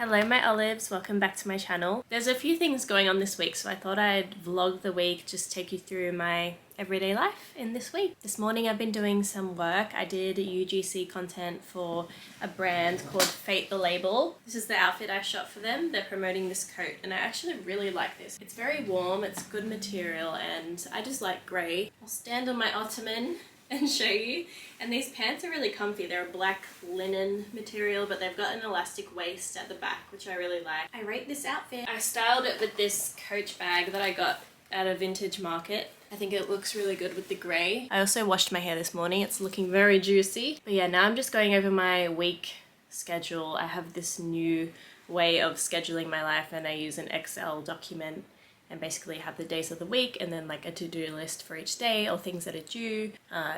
Hello my olives, welcome back to my channel. There's a few things going on this week, so I thought I'd vlog the week, just take you through my everyday life in this week. This morning I've been doing some work. I did UGC content for a brand called Fate the Label. This is the outfit I shot for them. They're promoting this coat and I actually really like this. It's very warm, it's good material, and I just like grey. I'll stand on my ottoman and show you. And these pants are really comfy. They're a black linen material, but they've got an elastic waist at the back, which I really like. I rate this outfit. I styled it with this Coach bag that I got at a vintage market. I think it looks really good with the grey. I also washed my hair this morning. It's looking very juicy. But yeah, now I'm just going over my week schedule. I have this new way of scheduling my life and I use an Excel document and basically have the days of the week and then like a to-do list for each day or things that are due,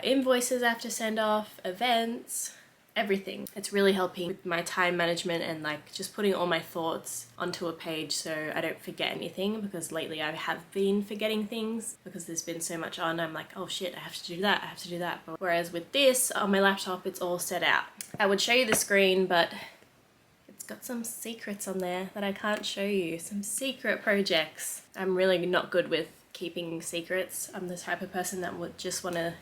invoices I have to send off, events, everything. It's really helping with my time management and like just putting all my thoughts onto a page so I don't forget anything, because lately I have been forgetting things because there's been so much on. I'm like, oh shit, I have to do that, I have to do that. But whereas with this on my laptop, it's all set out. I would show you the screen, but got some secrets on there that I can't show you. Some secret projects. I'm really not good with keeping secrets. I'm the type of person that would just want to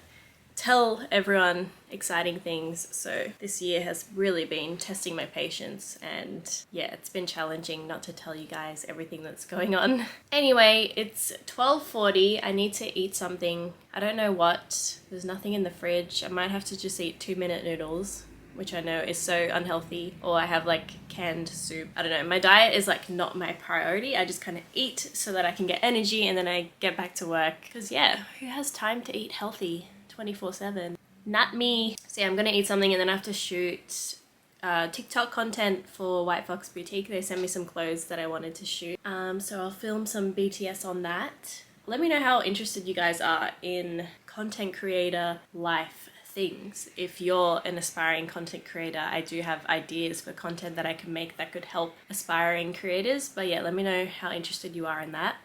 tell everyone exciting things. So this year has really been testing my patience, and yeah, it's been challenging not to tell you guys everything that's going on. Anyway, it's 12:40. I need to eat something. I don't know what. There's nothing in the fridge. I might have to just eat 2-minute noodles, which I know is so unhealthy, or I have like canned soup. I don't know, my diet is like not my priority. I just kind of eat so that I can get energy and then I get back to work. Because yeah, who has time to eat healthy 24/7? Not me. So yeah, I'm gonna eat something and then I have to shoot TikTok content for White Fox Boutique. They sent me some clothes that I wanted to shoot. So I'll film some BTS on that. Let me know how interested you guys are in content creator life things. If you're an aspiring content creator, I do have ideas for content that I can make that could help aspiring creators. But yeah, let me know how interested you are in that.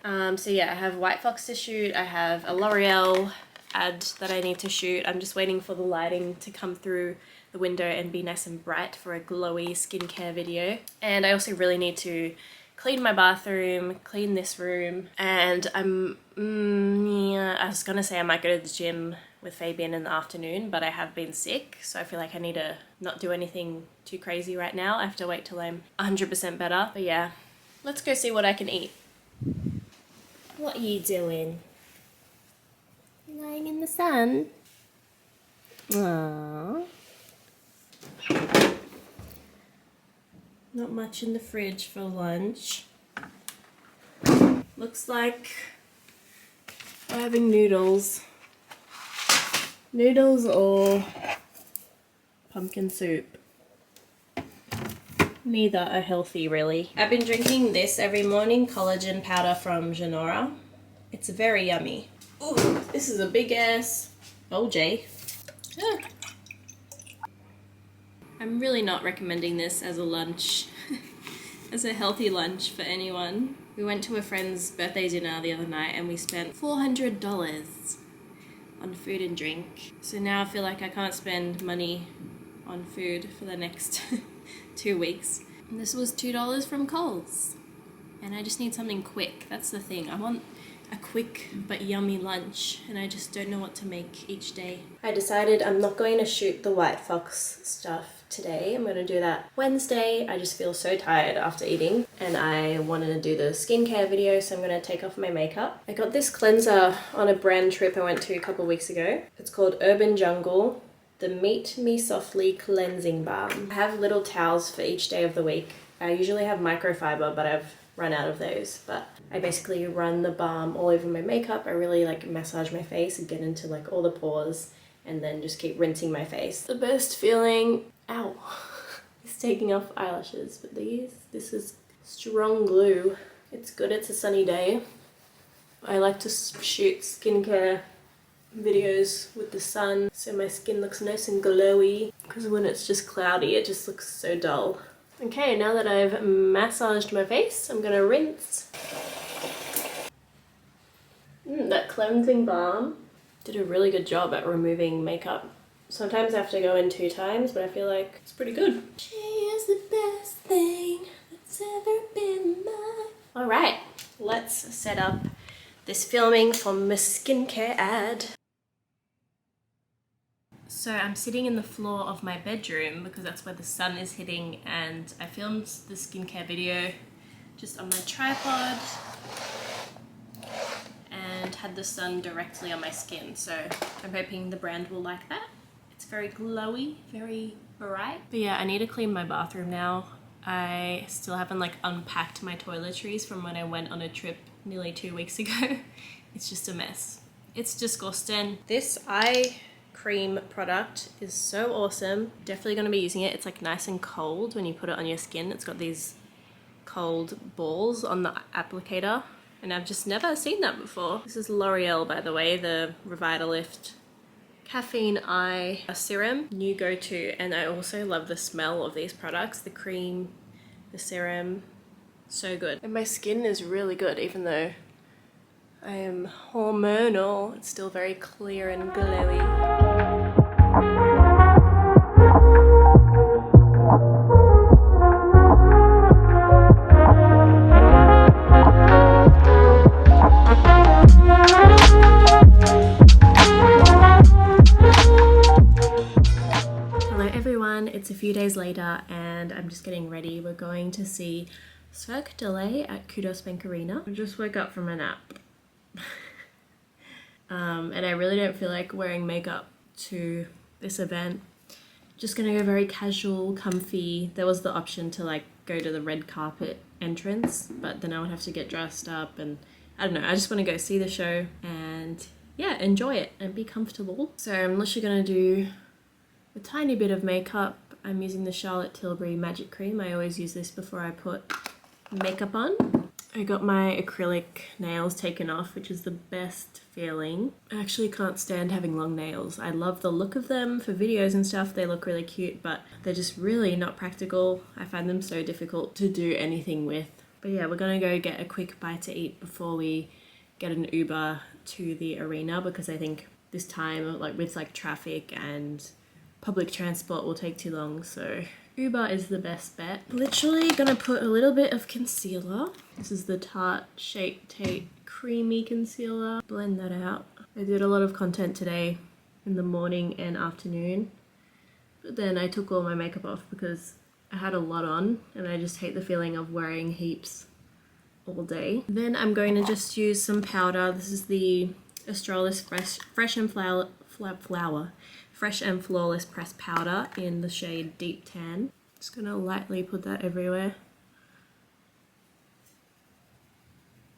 So yeah, I have White Fox to shoot. I have a L'Oreal ad that I need to shoot. I'm just waiting for the lighting to come through the window and be nice and bright for a glowy skincare video. And I also really need to clean my bathroom, clean this room, and yeah, I was gonna say I might go to the gym with Fabian in the afternoon, but I have been sick, so I feel like I need to not do anything too crazy right now. I have to wait till I'm 100% better. But yeah, let's go see what I can eat. What are you doing? You lying in the sun? Aww. Not much in the fridge for lunch. Looks like we're having noodles. Noodles or pumpkin soup. Neither are healthy, really. I've been drinking this every morning, collagen powder from Genora. It's very yummy. Ooh, this is a big ass OJ. Ah. I'm really not recommending this as a lunch, as a healthy lunch for anyone. We went to a friend's birthday dinner the other night and we spent $400 on food and drink. So now I feel like I can't spend money on food for the next 2 weeks. And this was $2 from Coles. And I just need something quick. That's the thing. I want a quick but yummy lunch, and I just don't know what to make each day. I decided I'm not going to shoot the White Fox stuff today. I'm going to do that Wednesday. I just feel so tired after eating and I wanted to do the skincare video, so I'm going to take off my makeup. I got this cleanser on a brand trip I went to a couple of weeks ago. It's called Urban Jungle, the Meet Me Softly Cleansing Balm. I have little towels for each day of the week. I usually have microfiber, but I've run out of those. But I basically run the balm all over my makeup. I really like massage my face and get into like all the pores and then just keep rinsing my face. The best feeling, ow, is taking off eyelashes, but this is strong glue. It's good, it's a sunny day. I like to shoot skincare videos with the sun so my skin looks nice and glowy, because when it's just cloudy it just looks so dull. Okay, now that I've massaged my face, I'm gonna rinse. That cleansing balm did a really good job at removing makeup. Sometimes I have to go in 2 times, but I feel like it's pretty good. She is the best thing that's All right, let's set up this filming for my skincare ad. So I'm sitting in the floor of my bedroom because that's where the sun is hitting, and I filmed the skincare video just on my tripod and had the sun directly on my skin. So I'm hoping the brand will like that. It's very glowy, very bright. But yeah, I need to clean my bathroom now. I still haven't like unpacked my toiletries from when I went on a trip nearly 2 weeks ago. It's just a mess. It's disgusting. This eye cream product is so awesome. Definitely going to be using it. It's like nice and cold when you put it on your skin. It's got these cold balls on the applicator, and I've just never seen that before. This is L'Oreal, by the way, the Revitalift Caffeine Eye Serum, new go-to. And I also love the smell of these products, the cream, the serum, so good. And my skin is really good, even though I am hormonal, it's still very clear and glowy. It's a few days later and I'm just getting ready. We're going to see Cirque du Soleil at Kudos Bank Arena. I just woke up from a nap. And I really don't feel like wearing makeup to this event. Just gonna go very casual, comfy. There was the option to like go to the red carpet entrance, but then I would have to get dressed up, and I don't know, I just want to go see the show and yeah, enjoy it and be comfortable. So I'm literally gonna do a tiny bit of makeup. I'm using the Charlotte Tilbury Magic Cream. I always use this before I put makeup on. I got my acrylic nails taken off, which is the best feeling. I actually can't stand having long nails. I love the look of them for videos and stuff. They look really cute, but they're just really not practical. I find them so difficult to do anything with. But yeah, we're gonna go get a quick bite to eat before we get an Uber to the arena, because I think this time, like with like traffic and public transport, will take too long, so Uber is the best bet. Literally gonna put a little bit of concealer. This is the Tarte Shape Tape Creamy Concealer. Blend that out. I did a lot of content today in the morning and afternoon, but then I took all my makeup off because I had a lot on and I just hate the feeling of wearing heaps all day. Then I'm going to just use some powder. This is the Australis Fresh and Flawless Pressed Powder in the shade Deep Tan. Just gonna lightly put that everywhere.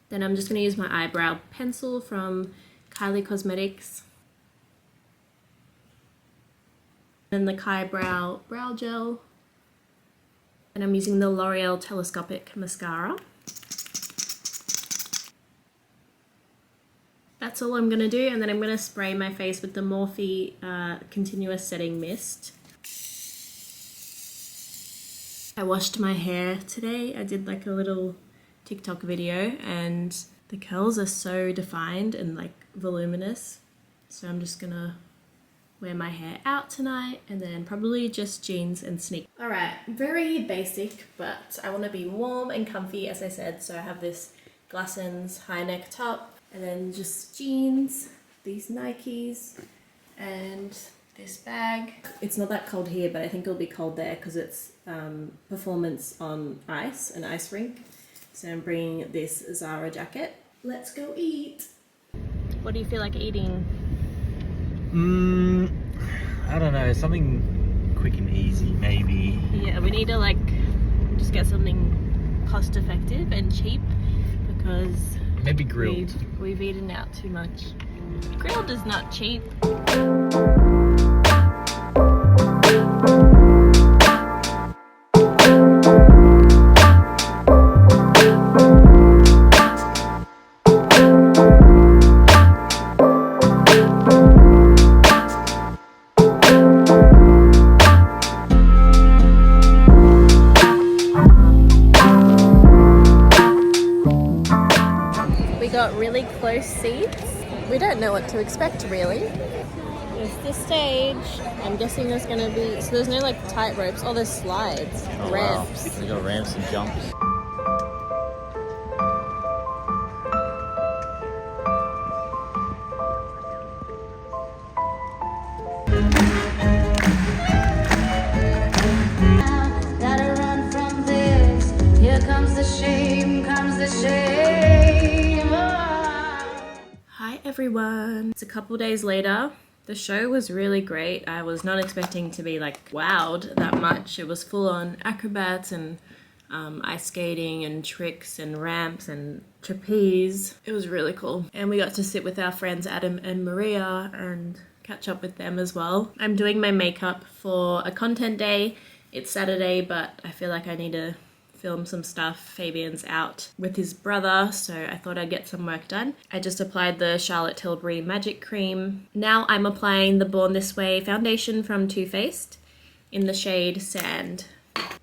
Then I'm just gonna use my eyebrow pencil from Kylie Cosmetics. Then the Kai Brow Brow Gel. And I'm using the L'Oreal Telescopic Mascara. That's all I'm going to do, and then I'm going to spray my face with the Morphe Continuous Setting Mist. I washed my hair today. I did like a little TikTok video, and the curls are so defined and like voluminous. So I'm just going to wear my hair out tonight, and then probably just jeans and sneakers. Alright, very basic, but I want to be warm and comfy, as I said. So I have this Glassons high neck top, and then just jeans, these Nikes, and this bag. It's not that cold here, but I think it'll be cold there because it's performance on ice, an ice rink. So I'm bringing this Zara jacket. Let's go eat. What do you feel like eating? I don't know, something quick and easy maybe. Yeah, we need to like just get something cost effective and cheap, because maybe grilled. We've eaten out too much. Grilled is not cheap. Got really close seats. We don't know what to expect really. There's this stage. I'm guessing there's gonna be, so there's no like tight ropes. Oh, there's slides, ramps. Wow. We got ramps and jumps. comes the shame, comes the shame. Hi everyone. It's a couple days later. The show was really great. I was not expecting to be like wowed that much. It was full on acrobats and ice skating and tricks and ramps and trapeze. It was really cool. And we got to sit with our friends Adam and Maria and catch up with them as well. I'm doing my makeup for a content day. It's Saturday, but I feel like I need to film some stuff. Fabian's out with his brother, so I thought I'd get some work done. I just applied the Charlotte Tilbury Magic Cream. Now I'm applying the Born This Way foundation from Too Faced in the shade Sand.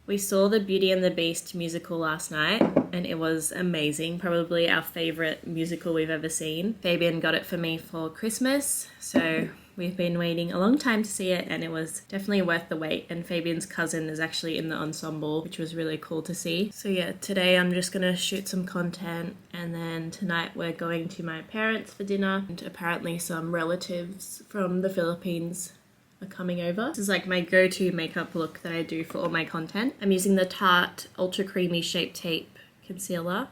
We saw the Beauty and the Beast musical last night and it was amazing. Probably our favourite musical we've ever seen. Fabian got it for me for Christmas, so we've been waiting a long time to see it and it was definitely worth the wait. And Fabian's cousin is actually in the ensemble, which was really cool to see. So yeah, today I'm just gonna shoot some content and then tonight we're going to my parents for dinner and apparently some relatives from the Philippines are coming over. This is like my go-to makeup look that I do for all my content. I'm using the Tarte Ultra Creamy Shape Tape Concealer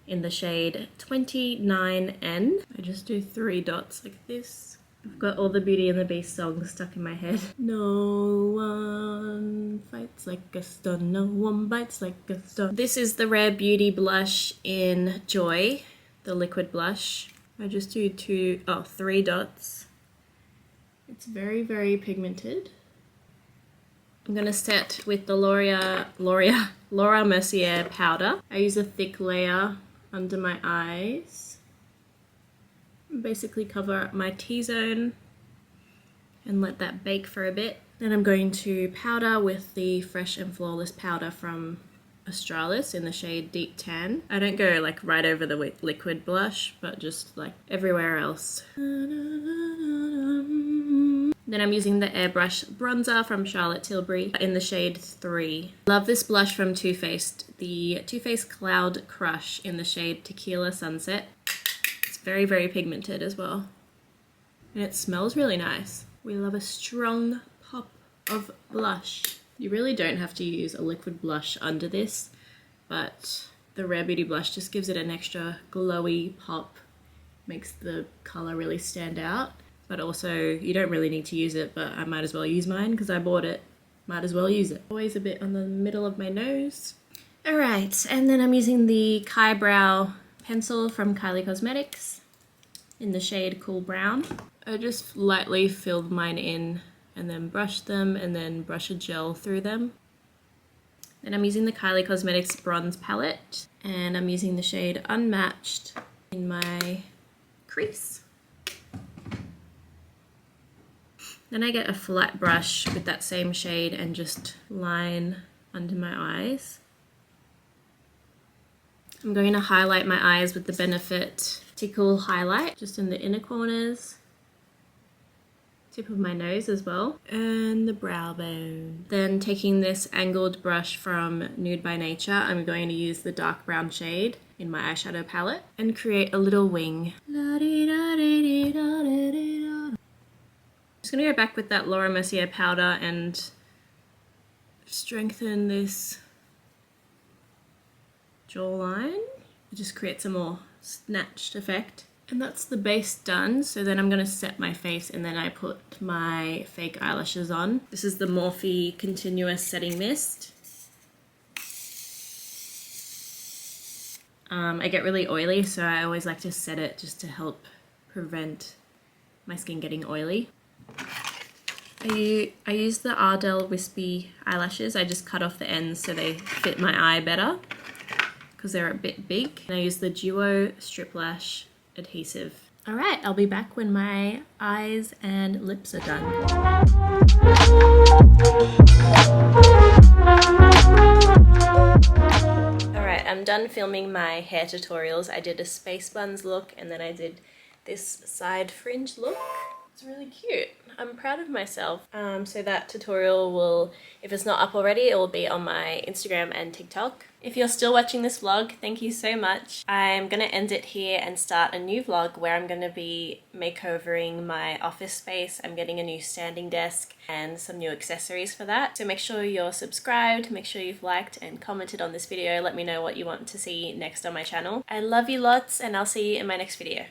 in the shade 29N. I just do 3 dots like this. I've got all the Beauty and the Beast songs stuck in my head. No one fights like a stun, no one bites like a stun. This is the Rare Beauty blush in Joy, the liquid blush. I just do 3 dots. It's very, very pigmented. I'm gonna set with the Laura Mercier powder. I use a thick layer under my eyes. Basically cover up my T-zone and let that bake for a bit. Then I'm going to powder with the Fresh and Flawless powder from Australis in the shade Deep Tan. I don't go like right over the liquid blush, but just like everywhere else. Then I'm using the Airbrush bronzer from Charlotte Tilbury in the shade 3. Love this blush from Too Faced, the Too Faced Cloud Crush in the shade Tequila Sunset. It's very, very pigmented as well. And it smells really nice. We love a strong pop of blush. You really don't have to use a liquid blush under this, but the Rare Beauty blush just gives it an extra glowy pop, makes the color really stand out. But also, you don't really need to use it, but I might as well use mine because I bought it. Might as well use it. Always a bit on the middle of my nose. Alright, and then I'm using the Kai Brow pencil from Kylie Cosmetics in the shade Cool Brown. I just lightly filled mine in and then brush them and then brush a gel through them. Then I'm using the Kylie Cosmetics bronze palette and I'm using the shade Unmatched in my crease. Then I get a flat brush with that same shade and just line under my eyes. I'm going to highlight my eyes with the Benefit Tickle Highlight, just in the inner corners, tip of my nose as well, and the brow bone. Then taking this angled brush from Nude by Nature, I'm going to use the dark brown shade in my eyeshadow palette and create a little wing. I'm just going to go back with that Laura Mercier powder and strengthen this jawline. It just creates a more snatched effect. And that's the base done. So then I'm going to set my face and then I put my fake eyelashes on. This is the Morphe Continuous Setting Mist. I get really oily, so I always like to set it just to help prevent my skin getting oily. I use the Ardell Wispy eyelashes. I just cut off the ends so they fit my eye better because they're a bit big. And I use the Duo Strip Lash adhesive. Alright, I'll be back when my eyes and lips are done. Alright, I'm done filming my hair tutorials. I did a space buns look and then I did this side fringe look. It's really cute. I'm proud of myself. So that tutorial will, if it's not up already, it will be on my Instagram and TikTok. If you're still watching this vlog, thank you so much. I'm gonna end it here and start a new vlog where I'm gonna be makeovering my office space. I'm getting a new standing desk and some new accessories for that. So make sure you're subscribed, make sure you've liked and commented on this video. Let me know what you want to see next on my channel. I love you lots and I'll see you in my next video.